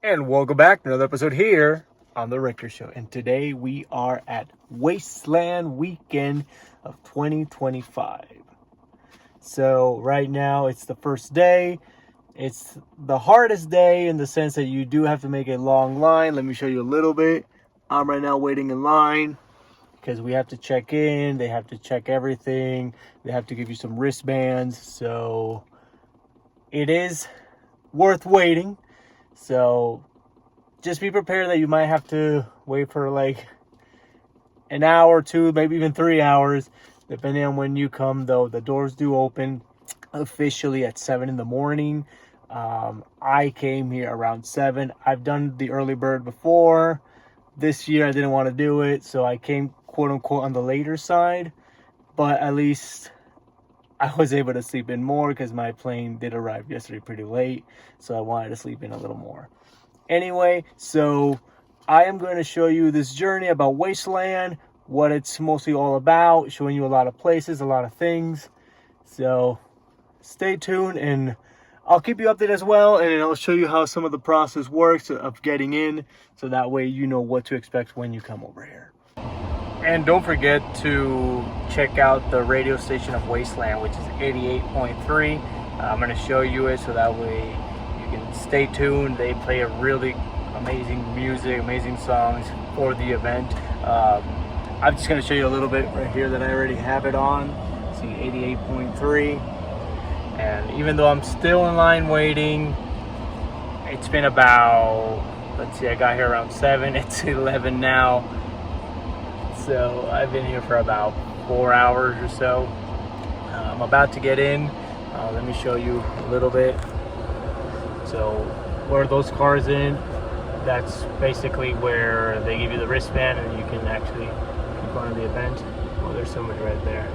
And welcome back to another episode here on The Richter Show. And today we are at Wasteland Weekend of 2025. So right now it's the first day. It's the hardest day in the sense that you do have to make a long line. Let me show you a little bit. I'm right now waiting in line because we have to check in. They have to check everything. They have to give you some wristbands. So it is worth waiting. So just be prepared that you might have to wait for like an hour or two, maybe even 3 hours, depending on when you come, though. The doors do open officially at 7 in the morning. I came here around 7. I've done the early bird before. This year I didn't want to do it, so I came quote unquote on the later side. But at least I was able to sleep in more because my plane did arrive yesterday pretty late, so I wanted to sleep in a little more. Anyway, so I am going to show you this journey about Wasteland, what it's mostly all about, showing you a lot of places, a lot of things. So stay tuned and I'll keep you updated as well, and I'll show you how some of the process works of getting in, so that way you know what to expect when you come over here. And don't forget to check out the radio station of Wasteland, which is 88.3. I'm going to show you it so that way you can stay tuned. They play a really amazing music, amazing songs for the event. I'm just going to show you a little bit right here that I already have it on. See, 88.3. And even though I'm still in line waiting, it's been about, let's see, I got here around 7. It's 11 now. So I've been here for about 4 hours or so. I'm about to get in. Let me show you a little bit. So where those cars in, that's basically where they give you the wristband and you can actually keep going to the event. Oh, there's somebody right there.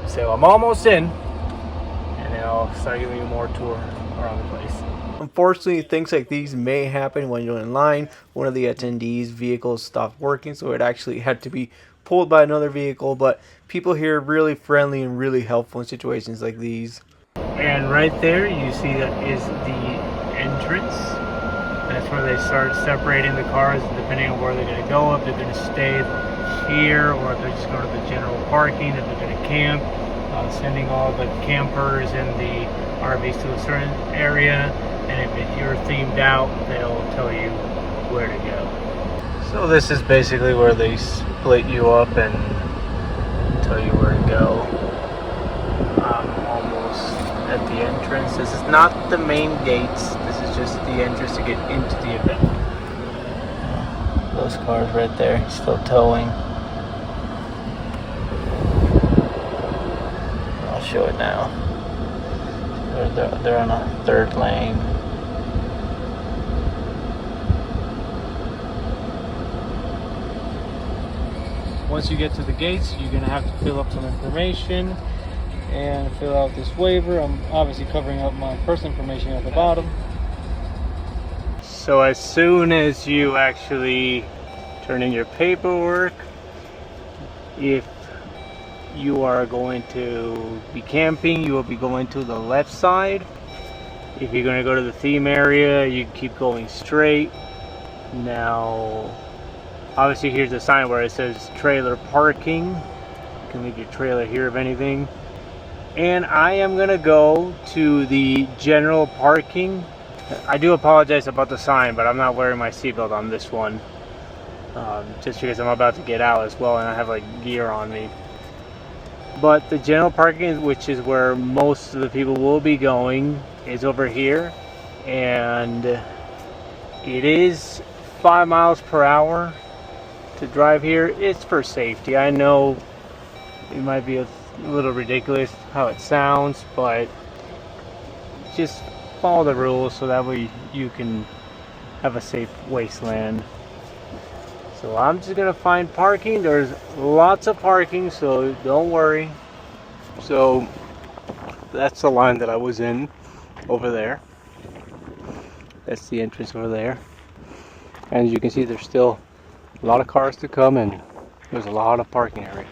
So I'm almost in, and then I'll start giving you more tour around the place. Unfortunately, things like these may happen when you're in line. One of the attendees' vehicles stopped working, so it actually had to be pulled by another vehicle. But people here are really friendly and really helpful in situations like these. And right there, you see that is the entrance. That's where they start separating the cars, depending on where they're going to go. If they're going to stay here, or if they're just going to the general parking, if they're going to camp, sending all the campers and the RVs to a certain area. And if you're themed out, they'll tell you where to go. So this is basically where they split you up and tell you where to go. I'm almost at the entrance. This is not the main gates. This is just the entrance to get into the event. Those cars right there, still towing. I'll show it now. They're on a third lane. Once you get to the gates, you're going to have to fill up some information and fill out this waiver. I'm obviously covering up my personal information at the bottom. So as soon as you actually turn in your paperwork, if you are going to be camping, you will be going to the left side. If you're going to go to the theme area, you keep going straight. Now, obviously here's a sign where it says trailer parking. You can leave your trailer here if anything. And I am going to go to the general parking. I do apologize about the sign, but I'm not wearing my seatbelt on this one. Just because I'm about to get out as well and I have like gear on me. But the general parking, which is where most of the people will be going, is over here. And it is 5 miles per hour to drive here. It's for safety. I know it might be a little ridiculous how it sounds, but just follow the rules so that way you can have a safe wasteland. So I'm just gonna find parking. There's lots of parking, so don't worry. So that's the line that I was in over there. That's the entrance over there. And as you can see, there's still a lot of cars to come, and there's a lot of parking area.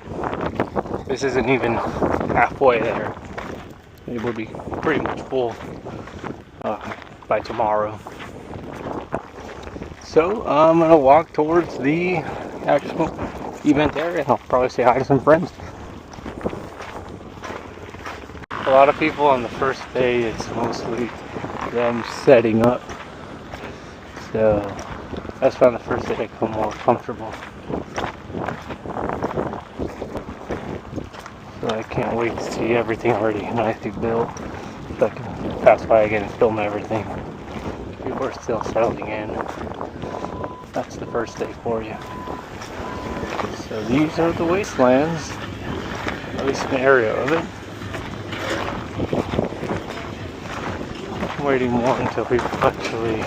This isn't even halfway there. It will be pretty much full by tomorrow. So I'm gonna walk towards the actual event area. I'll probably say hi to some friends. A lot of people on the first day, it's mostly them setting up. So that's why on the first day I feel more comfortable. So I can't wait to see everything already nicely built. So I can pass by again and film everything. People are still settling in. That's the first day for you. So these are the wastelands, at least an area of it. I'm waiting more until people actually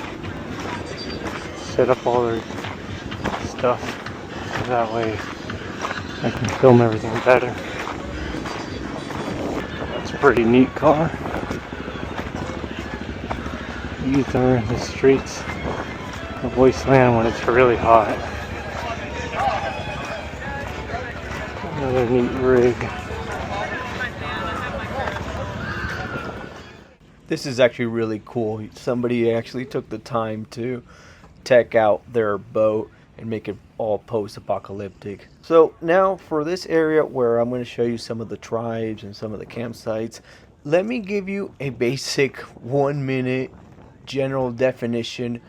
set up all their stuff. So that way I can film everything better. That's a pretty neat car. These are the streets of Wasteland when it's really hot. Another neat rig. This is actually really cool. Somebody actually took the time to tech out their boat and make it all post-apocalyptic. So now for this area where I'm going to show you some of the tribes and some of the campsites, let me give you a basic 1-minute general definition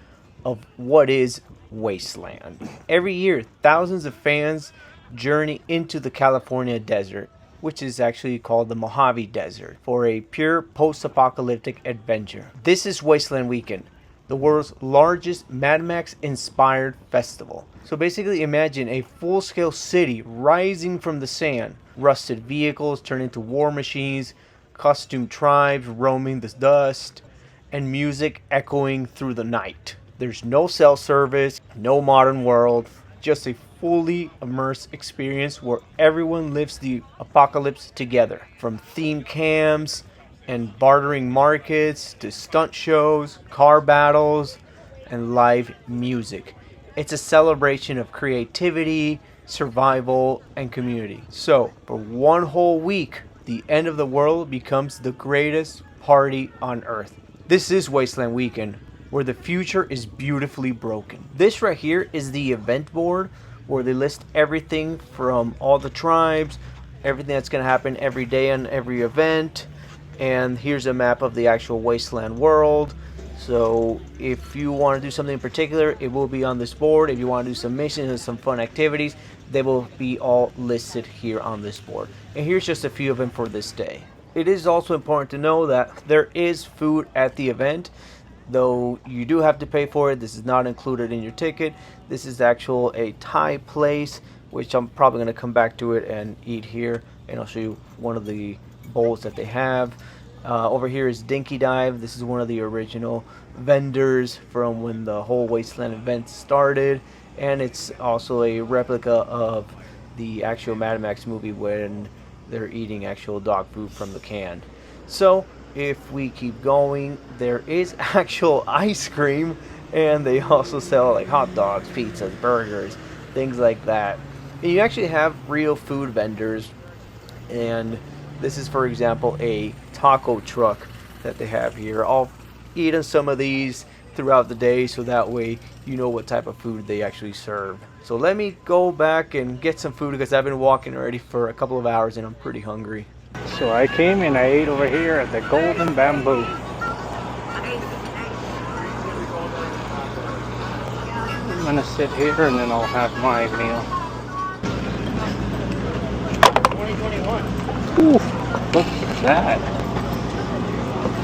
of what is Wasteland. Every year, thousands of fans journey into the California desert, which is actually called the Mojave Desert, for a pure post-apocalyptic adventure. This is Wasteland Weekend, the world's largest Mad Max-inspired festival. So basically imagine a full-scale city rising from the sand. Rusted vehicles turn into war machines, costumed tribes roaming the dust, and music echoing through the night. There's no cell service, no modern world, just a fully immersed experience where everyone lives the apocalypse together. From themed camps and bartering markets to stunt shows, car battles, and live music. It's a celebration of creativity, survival, and community. So, for one whole week, the end of the world becomes the greatest party on Earth. This is Wasteland Weekend, where the future is beautifully broken. This right here is the event board, where they list everything from all the tribes, everything that's going to happen every day on every event. And here's a map of the actual Wasteland world. So if you want to do something in particular, it will be on this board. If you want to do some missions and some fun activities, they will be all listed here on this board. And here's just a few of them for this day. It is also important to know that there is food at the event, though you do have to pay for it. This is not included in your ticket. This is actual a Thai place, which I'm probably going to come back to it and eat here, and I'll show you one of the bowls that they have. Over here is Dinky Dive. This is one of the original vendors from when the whole Wasteland event started, and it's also a replica of the actual Mad Max movie when they're eating actual dog food from the can. So if we keep going, there is actual ice cream, and they also sell like hot dogs, pizzas, burgers, things like that. And you actually have real food vendors, and this is, for example, a taco truck that they have here. I'll eat on some of these throughout the day, so that way you know what type of food they actually serve. So let me go back and get some food, because I've been walking already for a couple of hours and I'm pretty hungry. So I came and I ate over here at the Golden Bamboo. I'm gonna sit here and then I'll have my meal. 2021. Ooh, look at that.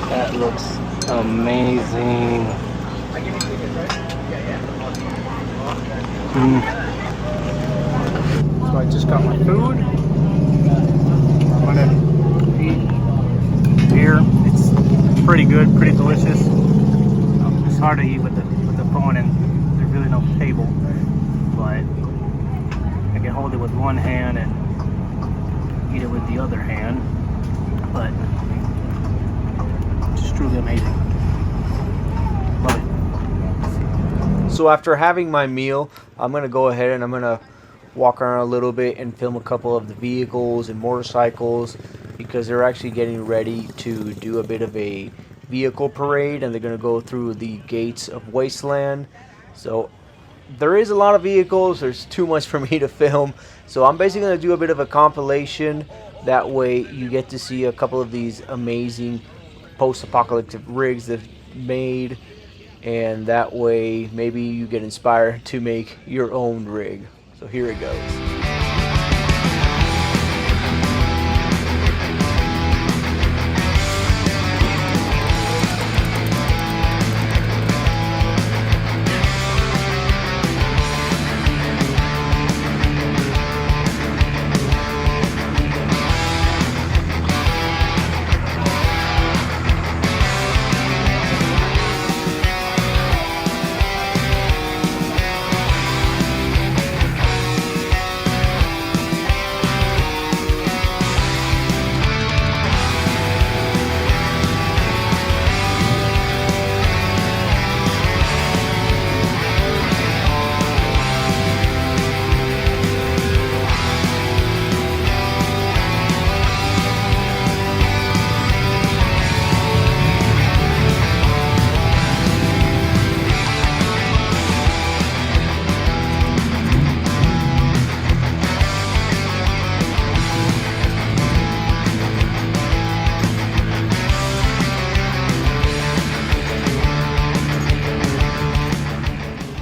That looks amazing. So I just got my food. I'm gonna eat here. It's pretty good, pretty delicious. It's hard to eat with the phone, and there's really no table, but I can hold it with one hand and eat it with the other hand. But it's just truly amazing. Love it. So after having my meal, I'm gonna go ahead and I'm gonna walk around a little bit and film a couple of the vehicles and motorcycles, because they're actually getting ready to do a bit of a vehicle parade, and they're going to go through the gates of Wasteland. So there is a lot of vehicles. There's too much for me to film. So I'm basically going to do a bit of a compilation. That way you get to see a couple of these amazing post-apocalyptic rigs they've made. And that way maybe you get inspired to make your own rig. So here it goes.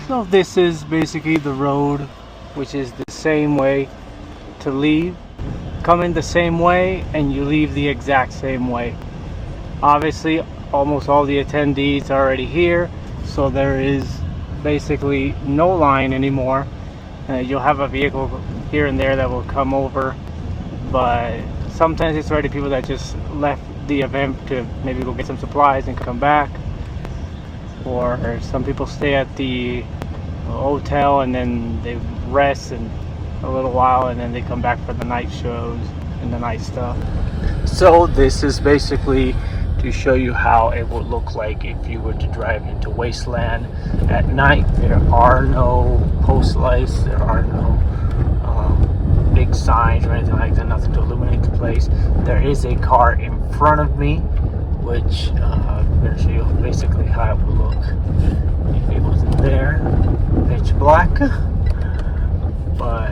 So this is basically the road, which is the same way to leave. Come in the same way and you leave the exact same way. Obviously almost all the attendees are already here, so there is basically no line anymore. You'll have a vehicle here and there that will come over, but sometimes it's already people that just left the event to maybe go get some supplies and come back, or some people stay at the hotel and then they rest and a little while and then they come back for the night shows and the night stuff. So this is basically to show you how it would look like if you were to drive into Wasteland at night. There are no post lights, there are no big signs or anything like that, nothing to illuminate the place. There is a car in front of me, which I'm going to show you basically how it would look if it wasn't there. Pitch black, but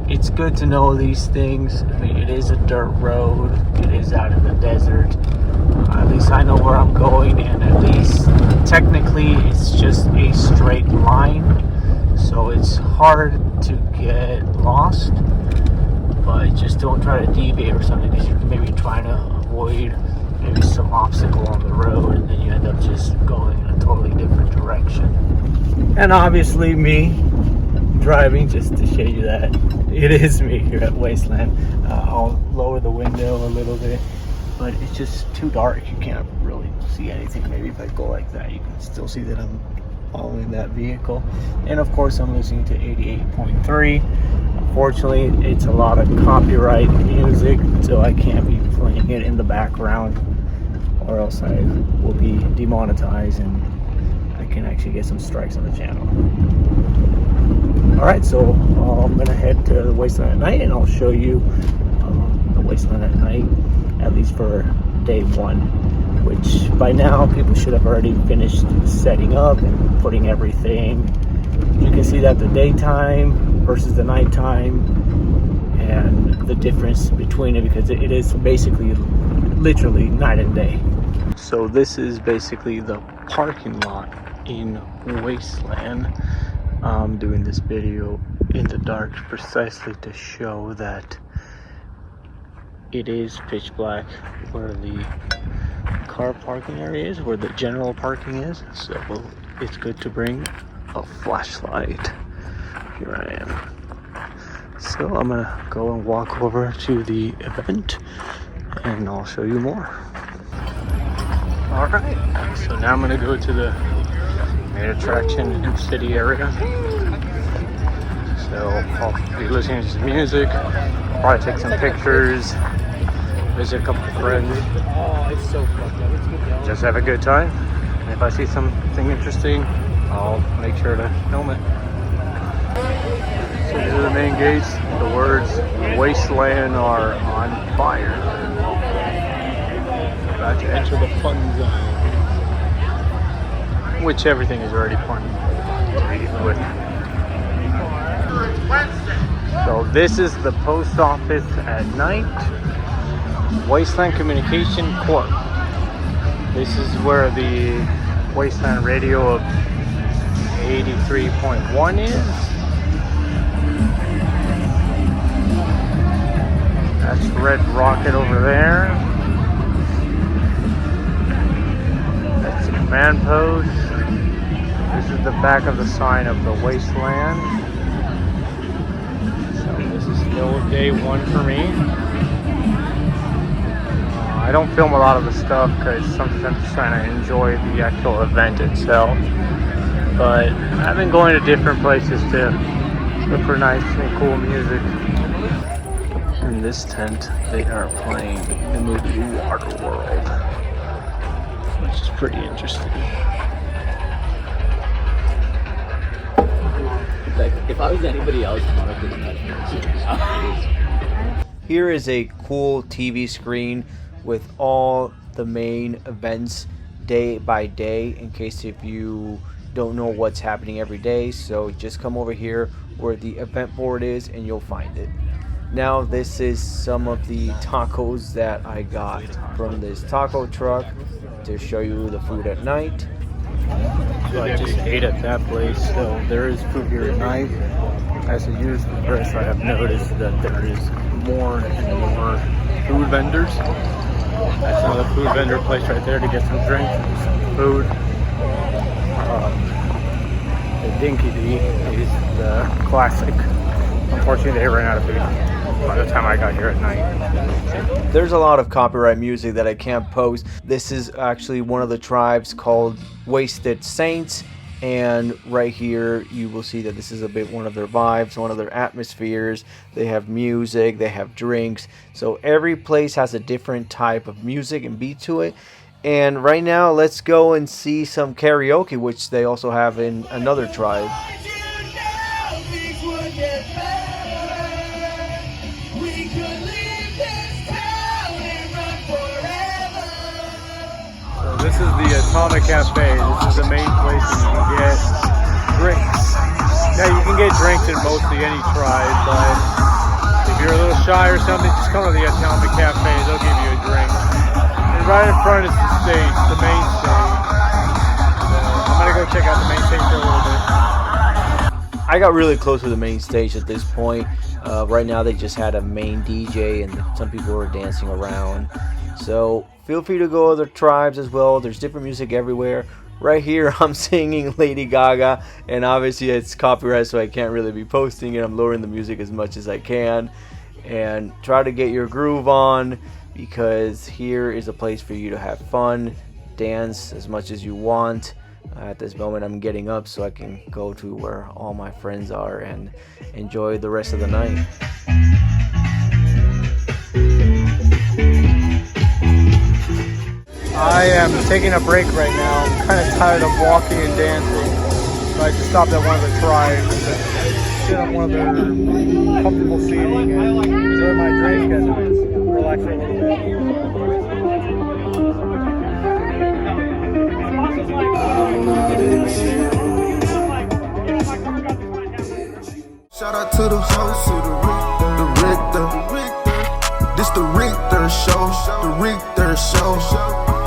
it's good to know these things. I mean, it is a dirt road, it is out in the desert. At least I know where I'm going, and at least technically it's just a straight line, so it's hard to get lost. But just don't try to deviate or something, because you can maybe try to avoid maybe some obstacle on the road, and then you end up just going in a totally different direction. And obviously me driving, just to show you that it is me here at Wasteland. I'll lower the window a little bit, but it's just too dark. You can't really see anything. Maybe if I go like that, you can still see that I'm following that vehicle. And of course I'm listening to 88.3. Unfortunately, it's a lot of copyright music, so I can't be playing it in the background, or else I will be demonetized and I can actually get some strikes on the channel. Alright, so I'm going to head to the Wasteland at night, and I'll show you the Wasteland at night, at least for day one, which by now people should have already finished setting up and putting everything. You can see that the daytime versus the nighttime and the difference between it, because it is basically literally night and day. So this is basically the parking lot in Wasteland. I'm doing this video in the dark precisely to show that it is pitch black where the car parking area is, where the general parking is. So it's good to bring a flashlight. Here I am. So I'm gonna go and walk over to the event and I'll show you more. Alright, so now I'm gonna go to the main attraction in the city area. So I'll be listening to some music, probably take some pictures, visit a couple of friends. Just have a good time. And if I see something interesting, I'll make sure to film it. So these are the main gates. The words "Wasteland" are on fire. About to enter the fun zone, which everything is already fun. So this is the post office at night. Wasteland Communication Corp. This is where the Wasteland radio of 83.1 is. That's Red Rocket over there. That's the command post. This is the back of the sign of the Wasteland. So this is still day one for me. I don't film a lot of the stuff because sometimes I'm just trying to enjoy the actual event itself. But I've been going to different places to look for nice and cool music. In this tent, they are playing the movie Waterworld, which is pretty interesting. Like, if I was anybody else, Here is a cool TV screen with all the main events day by day, in case if you don't know what's happening every day. So just come over here where the event board is and you'll find it. Now this is some of the tacos that I got from this taco truck to show you the food at night. So I just ate at that place, so there is food here at night. As a user press, I have noticed that there is more and more food vendors. That's another food vendor place right there to get some drinks and some food. The Dinky D is the classic. Unfortunately, they ran out of food by the time I got here at night. There's a lot of copyright music that I can't post. This is actually one of the tribes called Wasted Saints, and right here you will see that this is a bit one of their vibes, one of their atmospheres. They have music, they have drinks, so every place has a different type of music and beat to it. And right now let's go and see some karaoke, which they also have in another tribe. This is the Atomic Cafe. This is the main place where you can get drinks. Now you can get drinks in mostly any tribe, but if you're a little shy or something, just come to the Atomic Cafe. They'll give you a drink. And right in front is the stage, the main stage. So I'm gonna go check out the main stage for a little bit. I got really close to the main stage at this point. Right now they just had a main DJ and some people were dancing around. So feel free to go other tribes as well. There's different music everywhere. Right here I'm singing Lady Gaga, and obviously it's copyright, so I can't really be posting it. I'm lowering the music as much as I can and try to get your groove on, because here is a place for you to have fun, dance as much as you want. At this moment I'm getting up so I can go to where all my friends are and enjoy the rest of the night. I am taking a break right now. I'm kind of tired of walking and dancing, so I just stopped at one of the tribes to sit on one of their comfortable seating and enjoy my drink and relax a little bit. Shout out to the host, to the Richter. This the Richter show, the Richter show.